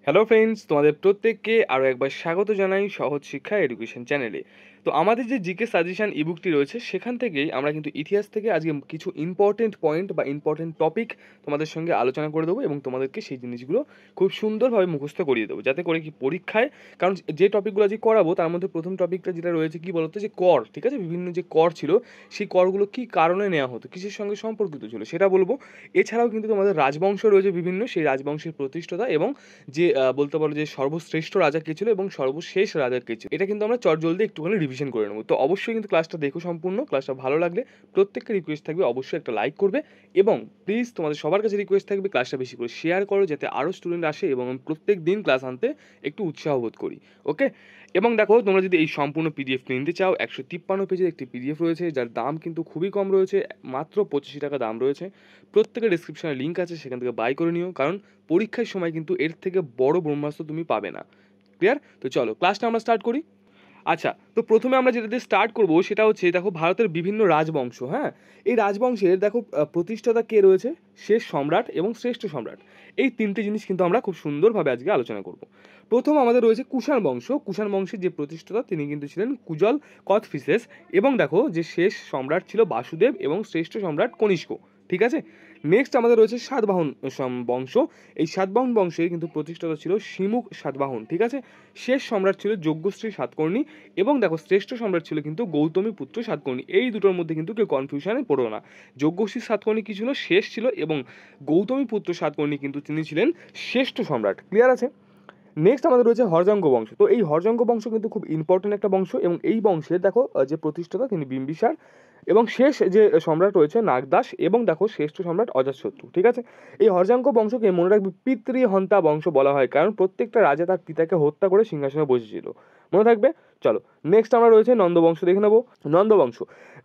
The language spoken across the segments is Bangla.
হ্যালো ফ্রেন্ডস, তোমাদের প্রত্যেককে আরও একবার স্বাগত জানাই সহজ শিক্ষা এডুকেশন চ্যানেলে। তো আমাদের যে জিকে সাজেশন ইবুকটি রয়েছে সেখান থেকেই আমরা কিন্তু ইতিহাস থেকে আজকে কিছু ইম্পর্টেন্ট পয়েন্ট বা ইম্পর্টেন্ট টপিক তোমাদের সঙ্গে আলোচনা করে দেবো এবং তোমাদেরকে সেই জিনিসগুলো খুব সুন্দরভাবে মুখস্থ করিয়ে দেবো, যাতে করে কি পরীক্ষায়, কারণ যে টপিকগুলো আজকে করাবো তার মধ্যে প্রথম টপিকটা যেটা রয়েছে কি বলতো, যে কর, ঠিক আছে, বিভিন্ন যে কর ছিল সেই করগুলো কী কারণে নেওয়া হতো, কিসের সঙ্গে সম্পর্কিত ছিল সেটা বলবো। এছাড়াও কিন্তু তোমাদের রাজবংশ রয়েছে বিভিন্ন, সেই রাজবংশের প্রতিষ্ঠাতা এবং যে বলতে পারো যে সর্বশ্রেষ্ঠ রাজা কে ছিল এবং সর্বশেষ রাজা কে ছিল, এটা কিন্তু আমরা চটজলদি একটুখানি রিভিশন করে নেবো। তো অবশ্যই কিন্তু ক্লাসটা দেখো সম্পূর্ণ। ক্লাসটা ভালো লাগলে প্রত্যেককে রিকোয়েস্ট থাকবে অবশ্যই একটা লাইক করবে এবং প্লিজ তোমাদের সবার কাছে রিকোয়েস্ট থাকবে ক্লাসটা বেশি করে শেয়ার করো, যাতে আরও স্টুডেন্ট আসে এবং আমি প্রত্যেক দিন ক্লাস আনতে একটু উৎসাহ বোধ করি। ওকে, এবং দেখো তোমরা যদি এই সম্পূর্ণ পিডিএফ নিতে চাও, 153 পেজের একটি পিডিএফ রয়েছে যার দাম কিন্তু খুবই কম রয়েছে, মাত্র 85 টাকা দাম রয়েছে। প্রত্যেকের ডিসক্রিপশনে লিঙ্ক আছে, সেখান থেকে বাই করে নিও, কারণ পরীক্ষার সময় কিন্তু এর থেকে বড় ব্রহ্মাস্ত্র তুমি পাবে না। ক্লিয়ার? তো চলো ক্লাসটা আমরা স্টার্ট করি। আচ্ছা, তো প্রথমে আমরা যেটা দিয়ে স্টার্ট করবো সেটা হচ্ছে, দেখো ভারতের বিভিন্ন রাজবংশ, হ্যাঁ, এই রাজবংশের দেখো প্রতিষ্ঠাতা কে রয়েছে, শেষ সম্রাট এবং শ্রেষ্ঠ সম্রাট, এই তিনটে জিনিস কিন্তু আমরা খুব সুন্দরভাবে আজকে আলোচনা করব। প্রথম আমাদের রয়েছে কুষাণ বংশ। কুষাণ বংশের যে প্রতিষ্ঠাতা তিনি কিন্তু ছিলেন কুজল কথফিসেস, এবং দেখো যে শেষ সম্রাট ছিল বাসুদেব এবং শ্রেষ্ঠ সম্রাট কনিষ্ক, ঠিক আছে। নেক্সট আমাদের রয়েছে সাতবাহন বংশ। এই সাতবাহন বংশে কিন্তু প্রতিষ্ঠাতা ছিল শিমুখ সাতবাহন, ঠিক আছে। শেষ সম্রাট ছিল যজ্ঞশ্রী সাতকর্ণী এবং দেখো শ্রেষ্ঠ সম্রাট ছিল কিন্তু গৌতমী পুত্র সাতকর্ণী। এই দুটোর মধ্যে কিন্তু কেউ কনফিউশনে পড়ো না। যজ্ঞশ্রী সাতকর্ণী কি ছিল, শেষ ছিল, এবং গৌতমী পুত্র সাতকর্ণী কিন্তু তিনি ছিলেন শ্রেষ্ঠ সম্রাট। ক্লিয়ার আছে? নেক্সট আমাদের রয়েছে হরজঙ্গ বংশ। তো এই হরজঙ্গ বংশ কিন্তু খুব ইম্পর্টেন্ট একটা বংশ এবং এই বংশের দেখো যে প্রতিষ্ঠাতা তিনি বিম্বিসার এবং শেষ যে সম্রাট রয়েছে নাগদাস এবং দেখো শ্রেষ্ঠ সম্রাট অজাতশত্রু, ঠিক আছে। এই হরজঙ্গ বংশকে মনে রাখবে পিতৃহন্তা বংশ বলা হয়, কারণ প্রত্যেকটা রাজা তার পিতাকে হত্যা করে সিংহাসনে বসেছিল, মনে থাকবে। চলো নেক্সট আমরা রয়েছে নন্দবংশ দেখে নেবো। নন্দবংশ,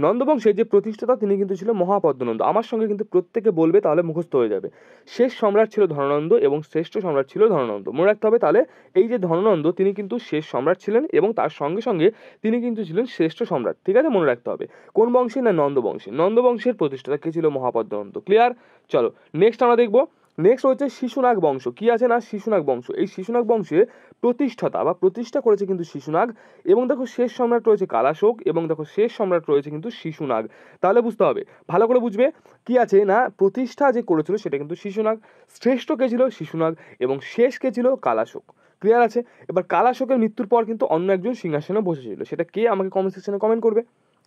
নন্দবংশের যে প্রতিষ্ঠাতা তিনি কিন্তু ছিল মহাপদ্মনন্দ। আমার সঙ্গে কিন্তু প্রত্যেকে বলবে, তাহলে মুখস্থ হয়ে যাবে। শেষ সম্রাট ছিল ধননন্দ এবং শ্রেষ্ঠ সম্রাট ছিল ধননন্দ, মনে রাখতে হবে। তাহলে এই যে ধননন্দ তিনি কিন্তু শেষ সম্রাট ছিলেন এবং তার সঙ্গে সঙ্গে তিনি কিন্তু ছিলেন শ্রেষ্ঠ সম্রাট, ঠিক আছে, মনে রাখতে হবে। কোন বংশে? না নন্দবংশে। নন্দবংশের প্রতিষ্ঠাতা কে ছিল? মহাপদ্মনন্দ। ক্লিয়ার? চলো নেক্সট আমরা দেখবো। নেক্সট হচ্ছে শিশুনাগ বংশ। কি আছে না শিশুনাগ বংশ। এই শিশুনাগ বংশে প্রতিষ্ঠাতা বা প্রতিষ্ঠা করেছে কিন্তু শিশুনাগ এবং দেখো শেষ সম্রাট রয়েছে কালাশোক এবং দেখো শেষ সম্রাট রয়েছে কিন্তু শিশুনাগ। তাহলে বুঝতে হবে, ভালো করে বুঝবে কি আছে না, প্রতিষ্ঠা যে করেছিল সেটা কিন্তু শিশুনাগ, শ্রেষ্ঠ কে ছিল শিশুনাগ এবং শেষ কে ছিল কালাশোক। ক্লিয়ার আছে? এবার কালাশোকের মৃত্যুর পর কিন্তু অন্য একজন সিংহাসনে বসেছিল, সেটা কে আমাকে কমেন্ট সেকশনে কমেন্ট করবে।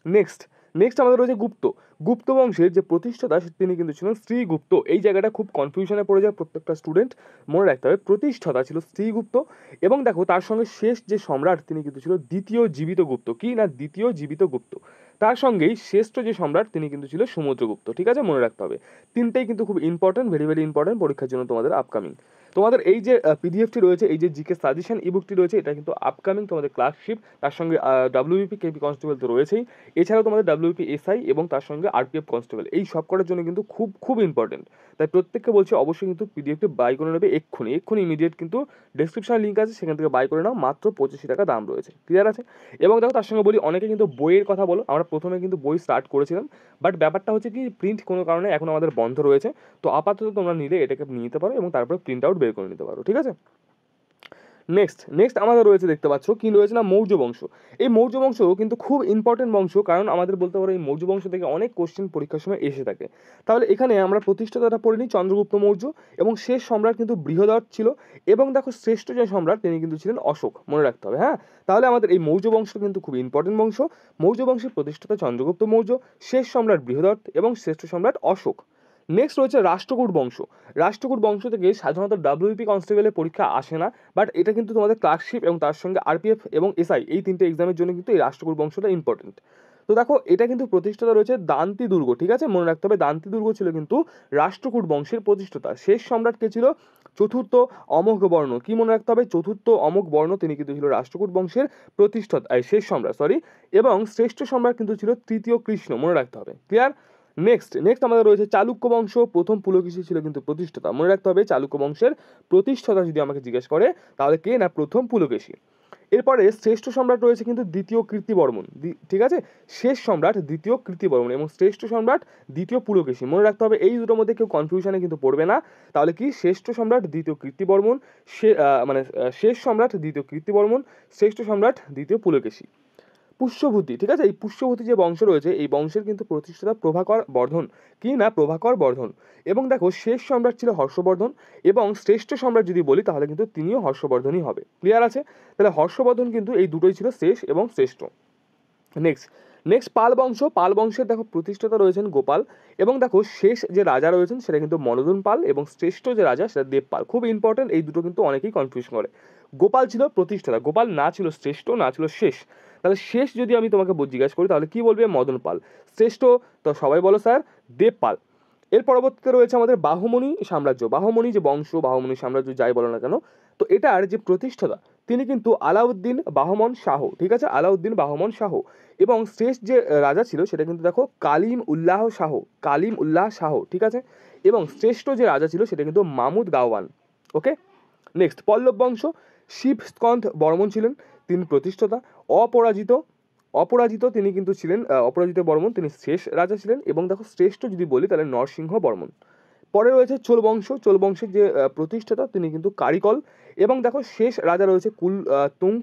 নেক্সট নেক্সট আমাদের রয়েছে গুপ্ত। গুপ্ত বংশের যে প্রতিষ্ঠাতা তিনি কিন্তু ছিলেন শ্রীগুপ্ত। এই জায়গাটা খুব কনফিউশনে পড়ে যায় প্রত্যেকটা স্টুডেন্ট, মনে রাখতে হবে প্রতিষ্ঠাতা ছিল শ্রীগুপ্ত এবং দেখো তার সঙ্গে শেষ যে সম্রাট তিনি কিন্তু ছিল দ্বিতীয় জীবিত গুপ্ত। কি না দ্বিতীয় জীবিত গুপ্ত। তার সঙ্গেই শ্রেষ্ঠ যে সম্রাট তিনি কিন্তু ছিল সমুদ্রগুপ্ত, ঠিক আছে, মনে রাখতে হবে। তিনটেই কিন্তু খুব ইম্পর্টেন্ট, ভেরি ভেরি ইম্পর্টেন্ট পরীক্ষার জন্য তোমাদের আপকামিং। তোমাদের এই যে পিডিএফটি রয়েছে, এই যে জিকে সাজেশন ইবুকটি রয়েছে, এটা কিন্তু আপকামিং তোমাদের ক্লাসশিপ, তার সঙ্গে ডাব্লিউবিপি কেপি কনস্টেবল তো রয়েছেই, এছাড়াও তোমাদের ডাব্লিউপি এসআই এবং তার সঙ্গে আরপিএফ কনস্টেবল, এই সব করার জন্য কিন্তু খুব খুব ইম্পর্টেন্ট। তাই প্রত্যেককে বলছি অবশ্যই কিন্তু পিডিএফটি বাই করে নেবে এক্ষুনি, এক্ষুনি ইমিডিয়েট কিন্তু ডেসক্রিপশনে লিঙ্ক আছে, সেখান থেকে বাই করে নাও, মাত্র 85 টাকা দাম রয়েছে। ক্লিয়ার আছে? এবং দেখো তার সঙ্গে বলি, অনেকে কিন্তু বইয়ের কথা বলো, আমরা প্রথমে কিন্তু বই স্টার্ট করেছিলাম, বাট ব্যাপারটা হচ্ছে কি প্রিন্ট কোনো কারণে এখন আমাদের বন্ধ রয়েছে। তো আপাতত তোমরা নিলে এটাকে নিতে পারো এবং তারপরে প্রিন্ট আউট বের করে নিতে পারো, ঠিক আছে। নেক্সট আমাদের রয়েছে, দেখতে পাচ্ছ কি রয়েছে না মৌর্য বংশ। এই মৌর্য বংশ কিন্তু খুব ইম্পর্টেন্ট বংশ, কারণ আমাদের বলতে পারো এই মৌর্য বংশ থেকে অনেক কোশ্চেন পরীক্ষার সময় এসে থাকে। তাহলে এখানে আমরা প্রতিষ্ঠাতাটা পড়ে নিই চন্দ্রগুপ্ত মৌর্য এবং শেষ সম্রাট কিন্তু বৃহদত্ত ছিল এবং দেখো শ্রেষ্ঠ যে সম্রাট তিনি কিন্তু ছিলেন অশোক, মনে রাখতে হবে। হ্যাঁ, তাহলে আমাদের এই মৌর্য বংশ কিন্তু খুব ইম্পর্টেন্ট বংশ। মৌর্য বংশের প্রতিষ্ঠাতা চন্দ্রগুপ্ত মৌর্য, শেষ সম্রাট বৃহদত্ত এবং শ্রেষ্ঠ সম্রাট অশোক। নেক্সট রয়েছে রাষ্ট্রকূট বংশ। রাষ্ট্রকূট বংশ থেকে সাধারণত ডাব্লিউপি কনস্টেবলের পরীক্ষা আসে না, বাট এটা কিন্তু তোমাদের ক্লার্কশিপ এবং তার সঙ্গে আরপিএফ এবং এসআই এই তিনটে এক্সামের জন্য কিন্তু এই রাষ্ট্রকূট বংশটা ইম্পর্টেন্ট। তো দেখো এটা কিন্তু প্রতিষ্ঠাতা রয়েছে দান্তি দুর্গ, ঠিক আছে, মনে রাখতে হবে দান্তি দুর্গ ছিল কিন্তু রাষ্ট্রকূট বংশের প্রতিষ্ঠাতা। শেষ সম্রাট কে ছিল? চতুর্থ অমোঘ বর্ণ। কি মনে রাখতে হবে? চতুর্থ অমোঘ বর্ণ তিনি কিন্তু ছিল রাষ্ট্রকূট বংশের প্রতিষ্ঠাতা, শেষ সম্রাট সরি, এবং শ্রেষ্ঠ সম্রাট কিন্তু ছিল তৃতীয় কৃষ্ণ, মনে রাখতে হবে। ক্লিয়ার? নেক্সট আমাদের রয়েছে চালুক্য বংশ। প্রথম পুলকেশী ছিল কিন্তু প্রতিষ্ঠাতা, মনে রাখতে হবে চালুক্য বংশের প্রতিষ্ঠাতা যদি আমাকে জিজ্ঞেস করে তাহলে কে না প্রথম পুলকেশী। এরপরে শ্রেষ্ঠ সম্রাট রয়েছে কিন্তু দ্বিতীয় কীর্তিবর্মন, ঠিক আছে, শেষ সম্রাট দ্বিতীয় কীর্তিবর্মন এবং শ্রেষ্ঠ সম্রাট দ্বিতীয় পুলকেশী। মনে রাখতে হবে এই দুটোর মধ্যে কেউ কনফিউশনে কিন্তু পড়বে না। তাহলে কি শ্রেষ্ঠ সম্রাট দ্বিতীয় কীর্তিবর্মন, শেষ সম্রাট দ্বিতীয় কীর্তিবর্মন, শ্রেষ্ঠ সম্রাট দ্বিতীয় পুলকেশী। পুষ্যভূতি, ঠিক আছে, এই পুষ্যভূতি যে বংশ রয়েছে এই বংশের কিন্তু প্রতিষ্ঠাতা প্রভাকর বর্ধন, কি না প্রভাকর বর্ধন। এবং দেখো শেষ সম্রাট ছিল হর্ষবর্ধন এবং শ্রেষ্ঠ সম্রাট যদি বলি তাহলে কিন্তু তিনিও হর্ষবর্ধনই হবে। ক্লিয়ার আছে? তাহলে হর্ষবর্ধন কিন্তু এই দুটোই ছিল শেষ এবং শ্রেষ্ঠ। নেক্সট পাল বংশ। পাল বংশের দেখো প্রতিষ্ঠাতা রয়েছেন গোপাল এবং দেখো শেষ যে রাজা রয়েছেন সেটা কিন্তু মনোদন পাল এবং শ্রেষ্ঠ যে রাজা সেটা দেবপাল। খুব ইম্পর্টেন্ট, এই দুটো কিন্তু অনেকেই কনফিউজ করে। গোপাল ছিল প্রতিষ্ঠাতা, গোপাল না ছিল শ্রেষ্ঠ না ছিল শেষ। তাহলে শেষ যদি আমি তোমাকে জিজ্ঞাসা করি তাহলে কি বলবে? মদন পাল। শ্রেষ্ঠ তো সবাই বলো স্যার দেবপাল। এর পরবর্তীতে রয়েছে আমাদের বাহুমণি সাম্রাজ্য। বাহুমণি যে বংশ, বাহুমণি সাম্রাজ্য যাই বলো না কেন, তো এটার যে প্রতিষ্ঠাতা তিনি কিন্তু আলাউদ্দিন বাহমন শাহ, ঠিক আছে, আলাউদ্দিন বাহমন শাহ। এবং শেষ যে রাজা ছিল সেটা কিন্তু দেখো কালিম উল্লাহ শাহ, কালিম উল্লাহ শাহ, ঠিক আছে। এবং শ্রেষ্ঠ যে রাজা ছিল সেটা কিন্তু মামুদ গাওয়ান। ওকে, নেক্সট পল্লব বংশ। শিব স্কন্ধ বর্মন ছিলেন তিনি প্রতিষ্ঠাতা। অপরাজিত তিনি কিন্তু ছিলেন অপরাজিত বর্মন, তিনি শেষ রাজা ছিলেন। এবং দেখো শ্রেষ্ঠ যদি বলি তাহলে নরসিংহ বর্মন। পরে রয়েছে চোল বংশ। চোল বংশের যে প্রতিষ্ঠাতা তিনি কিন্তু কারিকল। এবং দেখো শেষ রাজা রয়েছে তুং।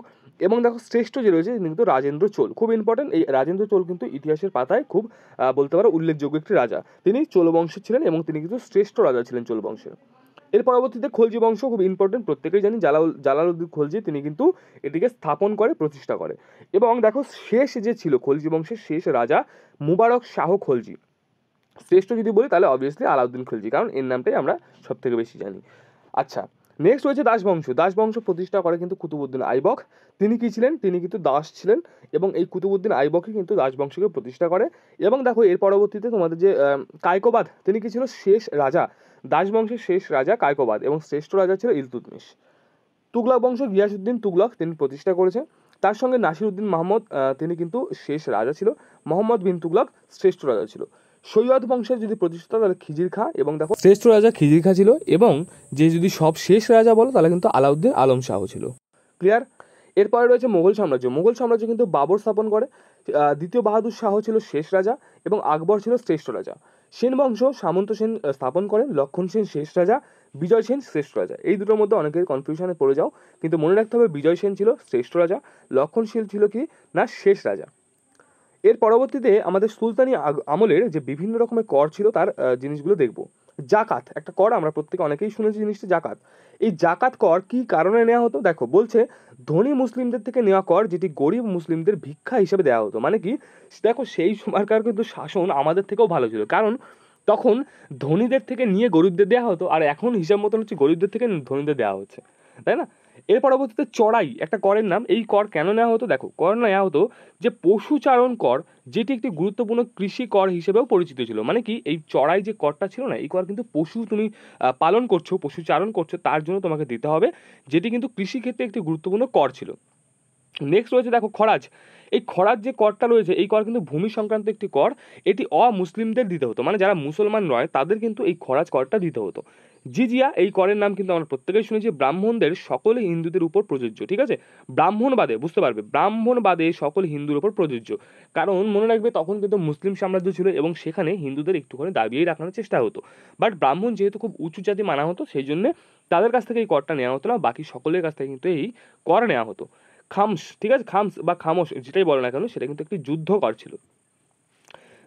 এবং দেখো শ্রেষ্ঠ যে রয়েছে তিনি কিন্তু রাজেন্দ্র চোল। খুব ইম্পর্টেন্ট, এই রাজেন্দ্র চোল কিন্তু ইতিহাসের পাতায় খুব বলতে পারো উল্লেখযোগ্য একটি রাজা। তিনি চোল বংশের ছিলেন এবং তিনি কিন্তু শ্রেষ্ঠ রাজা ছিলেন চোল বংশের। এর পরবর্তীতে খলজি বংশ, খুব ইম্পর্টেন্ট, প্রত্যেকেই জানি জালালউদ্দিন খলজি, তিনি কিন্তু এটিকে স্থাপন করে, প্রতিষ্ঠা করে। এবং দেখো শেষ যে ছিল খলজি বংশের শেষ রাজা মুবারক শাহ খলজি। শ্রেষ্ঠ যদি বলি তাহলে অবভিয়াসলি আলাউদ্দিন খলজি, কারণ এর নামটাই আমরা সব থেকে বেশি জানি। আচ্ছা, নেক্সট রয়েছে দাস বংশ। দাস বংশ প্রতিষ্ঠা করে কিন্তু কুতুবউদ্দিন আইবক। তিনি কি ছিলেন? তিনি কিন্তু দাস ছিলেন এবং এই কুতুবউদ্দিন আইবকই কিন্তু দাস বংশকে প্রতিষ্ঠা করে। এবং দেখো এর পরবর্তীতে তোমাদের যে কায়কোবাদ, তিনি কি ছিল? শেষ রাজা, দাস বংশের শেষ রাজা কায়কোবাদ এবং শ্রেষ্ঠ রাজা ছিল ইলতুৎমিশ। তুগলক বংশ, গিয়াসউদ্দিন তুগলক তিনি প্রতিষ্ঠা করেছে। তার সঙ্গে নাসিরউদ্দিন মাহমুদ, তিনি কিন্তু শেষ রাজা ছিল। মোহাম্মদ বিন তুগলক শ্রেষ্ঠ রাজা ছিল। সৈয়দ বংশের যদি প্রতিষ্ঠাতা তাহলে খিজির খাঁ, এবং দেখো শ্রেষ্ঠ রাজা খিজির খাঁ ছিল। এবং যে যদি সব শেষ রাজা বলো তাহলে কিন্তু আলাউদ্দিন আলম শাহ ছিল। ক্লিয়ার? এরপরে রয়েছে মোগল সাম্রাজ্য। মোগল সাম্রাজ্য কিন্তু বাবর স্থাপন করে। দ্বিতীয় বাহাদুর শাহ ছিল শেষ রাজা এবং আকবর ছিল শ্রেষ্ঠ রাজা। সেন বংশ সামন্ত সেন স্থাপন করেন, লক্ষণ সেন শেষ রাজা, বিজয় সেন শ্রেষ্ঠ রাজা। এই দুটোর মধ্যে অনেকের কনফিউশনে পড়ে যাও, কিন্তু মনে রাখতে হবে বিজয় সেন ছিল শ্রেষ্ঠ রাজা, লক্ষণ সেন ছিল কি না শেষ রাজা। এর পরবর্তীতে আমাদের সুলতানি আমলের যে বিভিন্ন রকমের কর ছিল তার জিনিসগুলো দেখব। জাকাত একটা কর, আমরা প্রত্যেকে অনেকেই শুনেছি জিনিসটা জাকাত। এই জাকাত কর কি কারণে নেওয়া হতো? দেখো বলছে ধনী মুসলিমদের থেকে নেওয়া কর যেটি গরিব মুসলিমদের ভিক্ষা হিসেবে দেওয়া হতো। মানে কি, দেখো সেই সময়কার কিন্তু শাসন আমাদের থেকেও ভালো ছিল, কারণ তখন ধনীদের থেকে নিয়ে গরিবদের দেওয়া হতো, আর এখন হিসাব মতন হচ্ছে গরিবদের থেকে ধনীদের দেওয়া হচ্ছে, তাই না? এর পরবর্তীতে চড়াই একটা করের নাম। এই কর কেন নেওয়া হতো? দেখো কর নেওয়া হতো যে পশুচারণ কর, যেটি একটি গুরুত্বপূর্ণ কৃষি কর হিসেবেও পরিচিত ছিল। মানে কি, এই চড়াই যে করটা ছিল না, এই কর কিন্তু পশু তুমি পালন করছো, পশুচারণ করছো, তার জন্য তোমাকে দিতে হবে, যেটি কিন্তু কৃষিক্ষেত্রে একটি গুরুত্বপূর্ণ কর ছিল। নেক্সট রয়েছে দেখো খরাজ। এই খরাজ যে করটা রয়েছে এই কর কিন্তু ভূমি সংক্রান্ত একটি কর। এটি অমুসলিমদের দিতে হতো, মানে যারা মুসলমান নয় তাদের কিন্তু এই খরাজ করটা দিতে হতো। জিজিয়া, এই করের নাম কিন্তু আমরা প্রত্যেকেই শুনেছি। ব্রাহ্মণদের সকলে হিন্দুদের উপর প্রযোজ্য, ঠিক আছে, ব্রাহ্মণ বাদে, বুঝতে পারবে, ব্রাহ্মণ বাদে সকল হিন্দুর উপর প্রযোজ্য। কারণ মনে রাখবে তখন কিন্তু মুসলিম সাম্রাজ্য ছিল এবং সেখানে হিন্দুদের একটুখানি দাবিয়েই রাখানোর চেষ্টা হতো। বাট ব্রাহ্মণ যেহেতু খুব উঁচু জাতি মানা হতো, সেই জন্য তাদের কাছ থেকে এই করটা নেওয়া হতো না, বাকি সকলের কাছ থেকে কিন্তু এই কর নেওয়া হতো। খামস, ঠিক আছে, খামস বা খামোশ যেটাই বলো না কেন, সেটা কিন্তু একটি যুদ্ধ কর ছিল।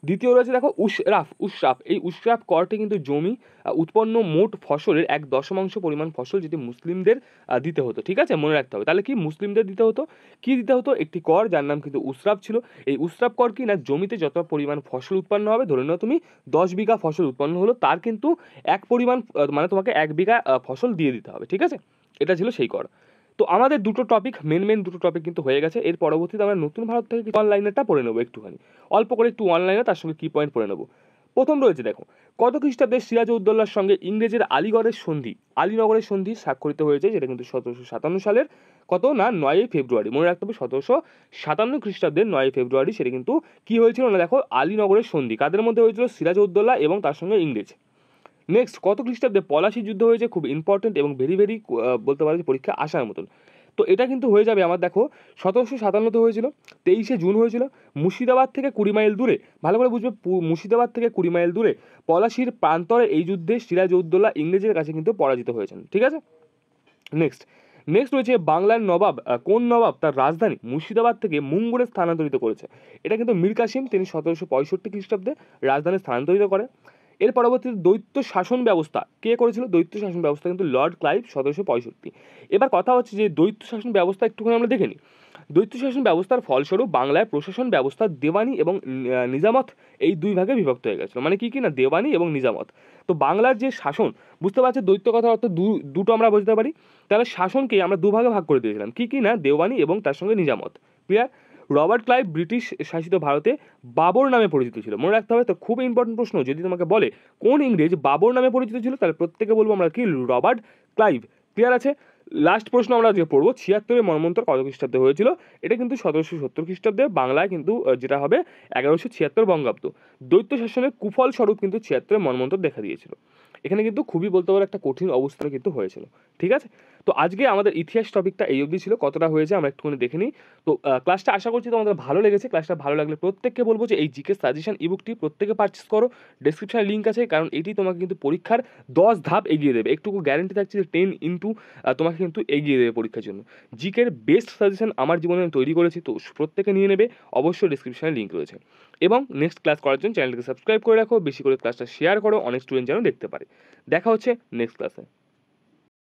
দ্বিতীয় রয়েছে দেখো উশরাফ। এই উশরাফ করটি কিন্তু জমি উৎপন্ন মোট ফসলের 1/10 পরিমাণ ফসল যেটি মুসলিমদের দিতে হতো, ঠিক আছে, মনে রাখতে হবে। তাহলে কি মুসলিমদের দিতে হতো, কি দিতে হতো? একটি কর যার নাম কিন্তু উশরাফ ছিল। এই উশরাফ কর কি না, জমিতে যত পরিমাণ ফসল উৎপন্ন হবে, ধরে নাও তুমি 10 বিঘা ফসল উৎপন্ন হলো, তার কিন্তু এক পরিমাণ মানে তোমাকে 1 বিঘা ফসল দিয়ে দিতে হবে, ঠিক আছে, এটা ছিল সেই কর। তো আমাদের দুটো টপিক, মেন দুটো টপিক কিন্তু হয়ে গেছে। এর পরবর্তীতে আমরা নতুন ভারত থেকে অনলাইনেরটা পড়ে নেবো একটুখানি, অল্প করে একটু অনলাইনে, তার সঙ্গে কি পয়েন্ট পড়ে নেবো। প্রথম রয়েছে দেখো, কত খ্রিস্টাব্দে সিরাজউদ্দৌলার সঙ্গে ইংরেজের আলীনগরের সন্ধি স্বাক্ষরিত হয়েছে, যেটা কিন্তু 1757 সালের কত না 9 ফেব্রুয়ারি। মনে রাখতে হবে 1757 খ্রিস্টাব্দের 9 ফেব্রুয়ারি সেটা কিন্তু কি হয়েছিল না, দেখো আলীনগরের সন্ধি কাদের মধ্যে হয়েছিল? সিরাজউদ্দৌলা এবং তার সঙ্গে ইংরেজ। নেক্সট কত খ্রিস্টাব্দে পলাশি যুদ্ধ হয়েছে? খুব ইম্পর্টেন্ট এবং ভেরি বলতে পারো যে পরীক্ষা আসার মতন। তো এটা কিন্তু হয়ে যাবে আমার, দেখো 1757 হয়েছিল, 23শে জুন হয়েছিল, মুর্শিদাবাদ থেকে 20 মাইল দূরে, ভালো করে বুঝবে, মুর্শিদাবাদ থেকে 20 মাইল দূরে পলাশির প্রান্তরে এই যুদ্ধে সিরাজউদ্দৌলা ইংরেজের কাছে কিন্তু পরাজিত হয়েছেন। ঠিক আছে, নেক্সট রয়েছে বাংলার নবাব, কোন নবাব তার রাজধানী মুর্শিদাবাদ থেকে মুঙ্গুরে স্থানান্তরিত করেছে? এটা কিন্তু মীর কাসিম, তিনি 1765 খ্রিস্টাব্দে রাজধানী স্থানান্তরিত করে। এর পরবর্তীতে দৈত্য শাসন ব্যবস্থা কে করেছিল? দৈত্য শাসন ব্যবস্থা কিন্তু লর্ড ক্লাইভ 1765। এবার কথা হচ্ছে যে দৈত্য শাসন ব্যবস্থা একটুখানি আমরা দেখে নিই। দৈত্য শাসন ব্যবস্থার ফলস্বরূপ বাংলায় প্রশাসন ব্যবস্থা দেওয়ানি এবং নিজামত এই দুই ভাগে বিভক্ত হয়ে গেছিল। মানে কি না, দেওয়ানি এবং নিজামত। তো বাংলার যে শাসন, বুঝতে পারছি দৈত্য কথার অর্থ দুটো আমরা বুঝতে পারি, তাহলে শাসনকে আমরা দুভাগে ভাগ করে দিয়েছিলাম, কি না, দেওয়ানি এবং তার সঙ্গে নিজামত। ক্লিয়ার? রবার্ট ক্লাইভ ব্রিটিশ শাসিত ভারতে বাবর নামে পরিচিত ছিল, মনে রাখতে হবে। তো খুব ইম্পর্টেন্ট প্রশ্ন, যদি তোমাকে বলে কোন ইংরেজ বাবর নামে পরিচিত ছিল, তাহলে প্রত্যেকে বলবো আমরা কি, রবার্ট ক্লাইভ। ক্লিয়ার আছে? লাস্ট প্রশ্ন আমরা যে পড়বো, 76-এর মন্বন্তর কত খ্রিস্টাব্দে হয়েছিল? এটা কিন্তু 1770 খ্রিস্টাব্দে, বাংলায় কিন্তু যেটা হবে 1176 বঙ্গাব্দ। দৈত্য শাসনের কুফল স্বরূপ কিন্তু 76-এর মন্বন্তর দেখা দিয়েছিল। এখানে কিন্তু খুবই বলতে পারো একটা কঠিন অবস্থা কিন্তু হয়েছিল। ঠিক আছে, তো আজকে আমাদের ইতিহাস টপিকটা এই অবধি ছিল, কতটা হয়েছে আমরা একটুখানি দেখে নিই। তো ক্লাসটা আশা করছি তোমাদের ভালো লেগেছে। ক্লাসটা ভালো লাগলে প্রত্যেককে বলবো যে এই জিকে সাজেশন ইবুকটি প্রত্যেকে পারচেস করো, ডেসক্রিপশনে লিঙ্ক আছে, কারণ এটি তোমাকে কিন্তু পরীক্ষার 10 ধাপ এগিয়ে দেবে। একটুকু গ্যারেন্টি থাকছে যে 10 ইন্টু তোমাকে কিন্তু এগিয়ে দেবে পরীক্ষার জন্য। জিকের বেস্ট সাজেশন আমার জীবনে আমি তৈরি করেছি, তো প্রত্যেকে নিয়ে নেবে, অবশ্যই ডেসক্রিপশনে লিঙ্ক রয়েছে। এবং নেক্সট ক্লাস করার জন্য চ্যানেলটিকে সাবস্ক্রাইব করে রাখো, বেশি করে ক্লাসটা শেয়ার করো, অনেক স্টুডেন্ট যেন দেখতে পারে। দেখা হচ্ছে নেক্সট ক্লাসে।